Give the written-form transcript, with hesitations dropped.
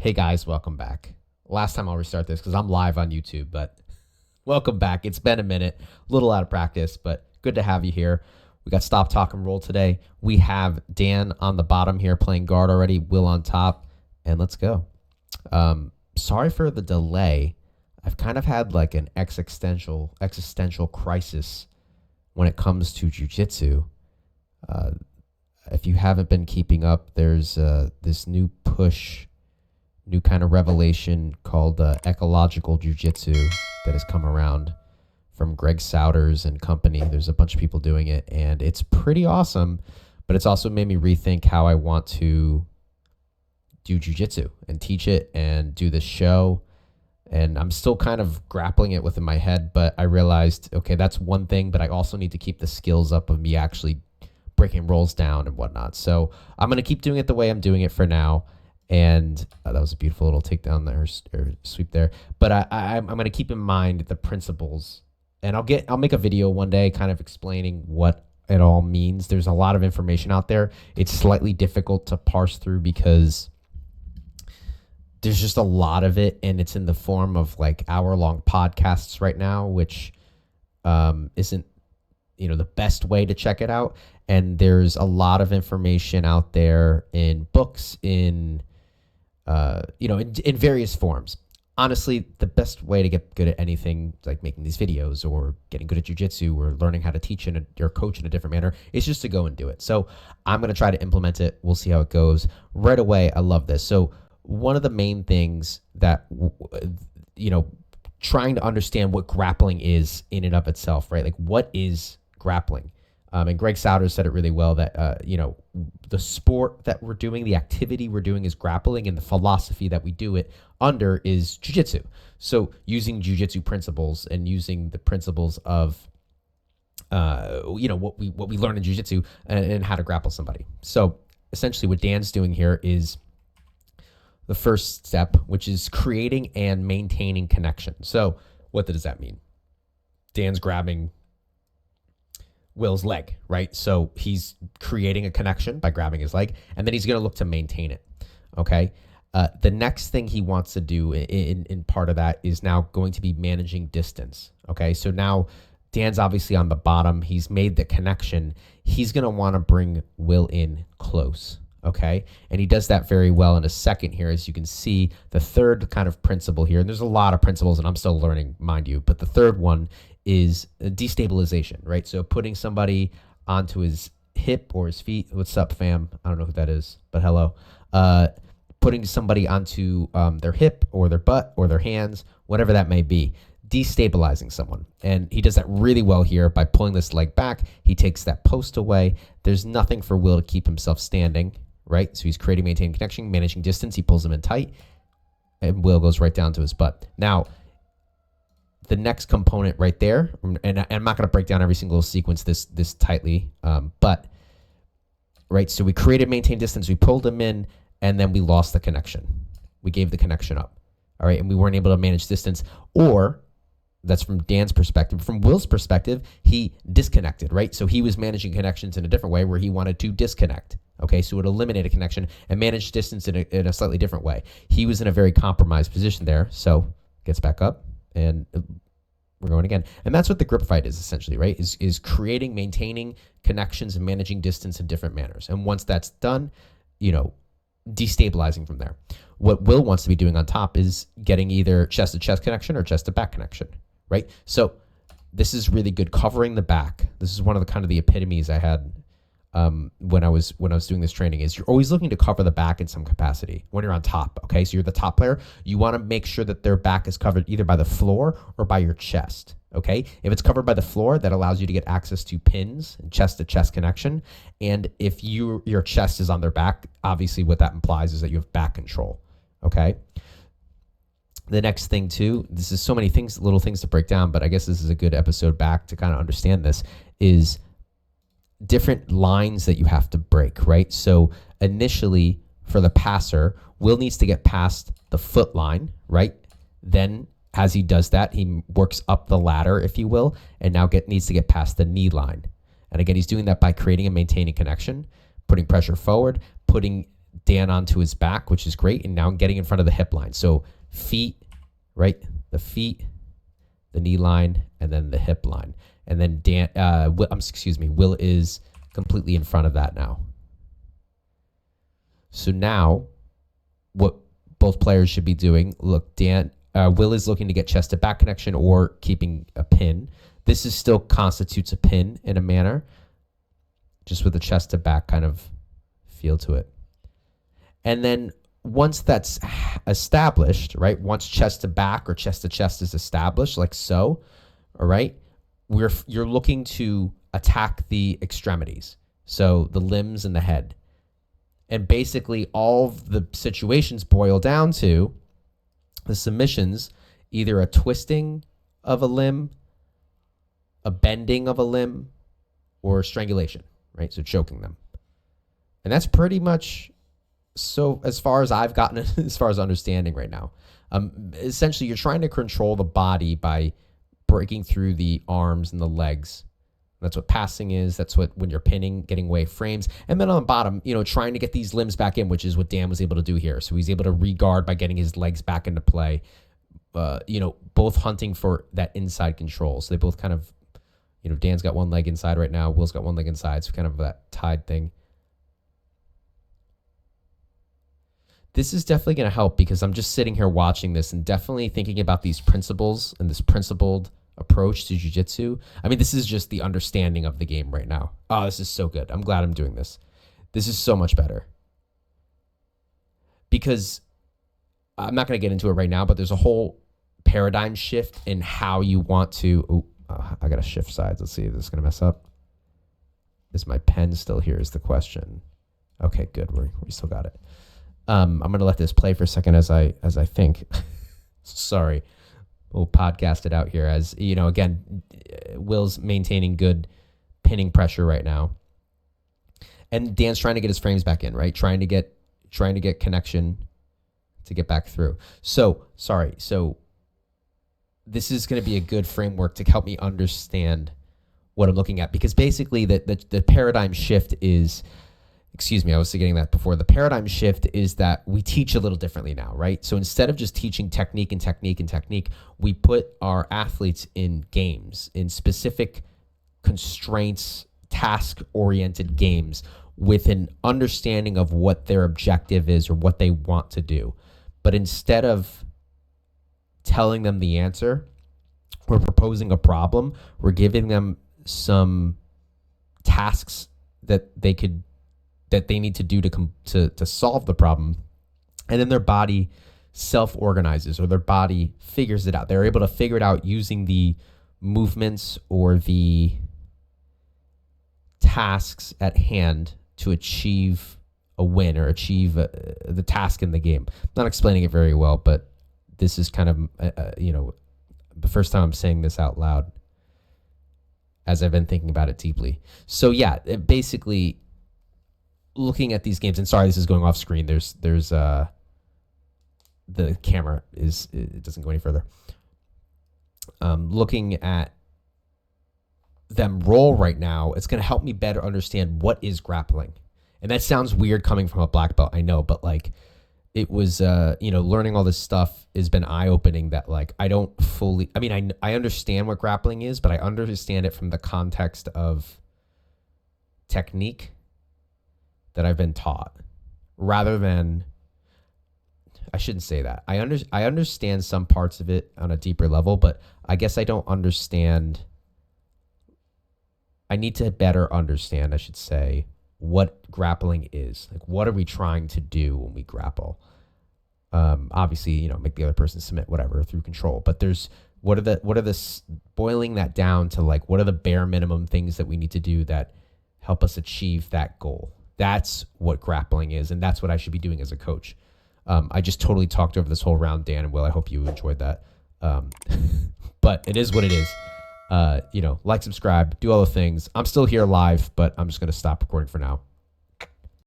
Hey guys, welcome back. Last time I'll restart this because I'm live on YouTube, but welcome back. It's been a minute, a little out of practice, but good to have you here. We got Stop, Talk, and Roll today. We have Dan on the bottom here playing guard already, Will on top, and let's go. Sorry for the delay. I've kind of had like an existential crisis when it comes to jiu-jitsu. If you haven't been keeping up, there's this new kind of revelation called Ecological Jiu-Jitsu that has come around from Greg Souders and company. There's a bunch of people doing it, and it's pretty awesome, but it's also made me rethink how I want to do jiu-jitsu and teach it and do this show. And I'm still kind of grappling it within my head, but I realized, okay, that's one thing, but I also need to keep the skills up of me actually breaking rolls down and whatnot. So I'm going to keep doing it the way I'm doing it for now. And that was a beautiful little takedown there, or sweep there. But I'm going to keep in mind the principles, and I'll make a video one day kind of explaining what it all means. There's a lot of information out there. It's slightly difficult to parse through because there's just a lot of it, and it's in the form of like hour-long podcasts right now, which isn't the best way to check it out. And there's a lot of information out there in books, in various forms. Honestly, the best way to get good at anything, like making these videos or getting good at jiu-jitsu or learning how to teach or coach in a different manner, is just to go and do it. So I'm going to try to implement it. We'll see how it goes. Right away, I love this. So one of the main things that, trying to understand what grappling is in and of itself, right? Like, what is grappling? And Greg Souders said it really well that, the sport that we're doing, the activity we're doing is grappling, and the philosophy that we do it under is jiu-jitsu. So using jiu-jitsu principles and using the principles of, what we learn in jiu-jitsu and how to grapple somebody. So essentially what Dan's doing here is the first step, which is creating and maintaining connection. So what does that mean? Dan's grabbing Will's leg, right? So he's creating a connection by grabbing his leg, and then he's going to look to maintain it, okay? The next thing he wants to do in part of that is now going to be managing distance, okay? So now Dan's obviously on the bottom. He's made the connection. He's going to want to bring Will in close, okay? And he does that very well in a second here. As you can see, the third kind of principle here, and there's a lot of principles, and I'm still learning, mind you, but the third one is destabilization, right? So putting somebody onto his hip or his feet. What's up, fam? I don't know who that is, but hello. Putting somebody onto their hip or their butt or their hands, whatever that may be. Destabilizing someone. And he does that really well here by pulling this leg back. He takes that post away. There's nothing for Will to keep himself standing, right? So he's creating, maintaining connection, managing distance. He pulls him in tight, and Will goes right down to his butt. Now, the next component right there, and I'm not going to break down every single sequence this tightly, but right, so we created, maintained distance, we pulled him in, and then we lost the connection. We gave the connection up, all right, and we weren't able to manage distance, or that's from Dan's perspective. From Will's perspective, he disconnected, right? So he was managing connections in a different way where he wanted to disconnect, okay? So it eliminated a connection and managed distance in a slightly different way. He was in a very compromised position there, so gets back up, and we're going again. And that's what the grip fight is essentially, right? Is creating, maintaining connections and managing distance in different manners. And once that's done, destabilizing from there. What Will wants to be doing on top is getting either chest-to-chest connection or chest-to-back connection, right? So this is really good, covering the back. This is one of the kind of the epitomes I had when I was doing this training, is you're always looking to cover the back in some capacity when you're on top, okay? So you're the top player. You want to make sure that their back is covered either by the floor or by your chest, okay? If it's covered by the floor, that allows you to get access to pins and chest-to-chest connection. And if your chest is on their back, obviously what that implies is that you have back control, okay? The next thing too, this is so many things, little things to break down, but I guess this is a good episode back to kind of understand this, is different lines that you have to break, right? So initially for the passer, Will needs to get past the foot line, right? Then as he does that, he works up the ladder, if you will, and now needs to get past the knee line. And again, he's doing that by creating and maintaining connection, putting pressure forward, putting Dan onto his back, which is great. And now I'm getting in front of the hip line. So feet, right? The feet, the knee line, and then the hip line. And then Will is completely in front of that now. So now what both players should be doing, look, Will is looking to get chest to back connection or keeping a pin. This is still constitutes a pin in a manner, just with a chest to back kind of feel to it. And then once that's established, right? Once chest to back or chest to chest is established, like so, all right, you're looking to attack the extremities, so the limbs and the head. And basically all of the situations boil down to the submissions, either a twisting of a limb, a bending of a limb, or strangulation, right? So choking them. And that's pretty much so as far as I've gotten as far as understanding right now. Essentially, you're trying to control the body by breaking through the arms and the legs. That's what passing is. That's what when you're pinning, getting away frames. And then on the bottom, trying to get these limbs back in, which is what Dan was able to do here. So he's able to re-guard by getting his legs back into play, both hunting for that inside control. So they both kind of, Dan's got one leg inside right now. Will's got one leg inside. So kind of that tied thing. This is definitely going to help because I'm just sitting here watching this and definitely thinking about these principles and this principled approach to jiu-jitsu. I mean, this is just the understanding of the game right now. Oh, this is so good. I'm glad I'm doing this. This is so much better. Because I'm not going to get into it right now, but there's a whole paradigm shift in how you want to... I got to shift sides. Let's see if this is going to mess up. Is my pen still here is the question. Okay, good. We still got it. I'm going to let this play for a second as I think. Sorry. We'll podcast it out here as, again, Will's maintaining good pinning pressure right now. And Dan's trying to get his frames back in, right? Trying to get connection to get back through. So this is going to be a good framework to help me understand what I'm looking at, because basically the paradigm shift is, I was getting that before. The paradigm shift is that we teach a little differently now, right? So instead of just teaching technique, we put our athletes in games, in specific constraints, task-oriented games with an understanding of what their objective is or what they want to do. But instead of telling them the answer or proposing a problem, we're giving them some tasks that they need to do to solve the problem, and then their body self-organizes or their body figures it out. They're able to figure it out using the movements or the tasks at hand to achieve a win or achieve the task in the game. I'm not explaining it very well, but this is kind of, the first time I'm saying this out loud as I've been thinking about it deeply. So yeah, basically looking at these games, and sorry, this is going off screen. There's the camera it doesn't go any further. Looking at them roll right now, it's going to help me better understand what is grappling. And that sounds weird coming from a black belt, I know, but like it was, learning all this stuff has been eye-opening that like I don't fully, I understand what grappling is, but I understand it from the context of technique that I've been taught, rather than, I shouldn't say that. I understand some parts of it on a deeper level, but I guess I don't understand. I need to better understand, I should say, what grappling is. Like, what are we trying to do when we grapple? Obviously, make the other person submit, whatever, through control. But boiling that down to like, what are the bare minimum things that we need to do that help us achieve that goal? That's what grappling is, and that's what I should be doing as a coach. I just totally talked over this whole round, Dan and Will. I hope you enjoyed that. But it is what it is. Like, subscribe, do all the things. I'm still here live, but I'm just going to stop recording for now.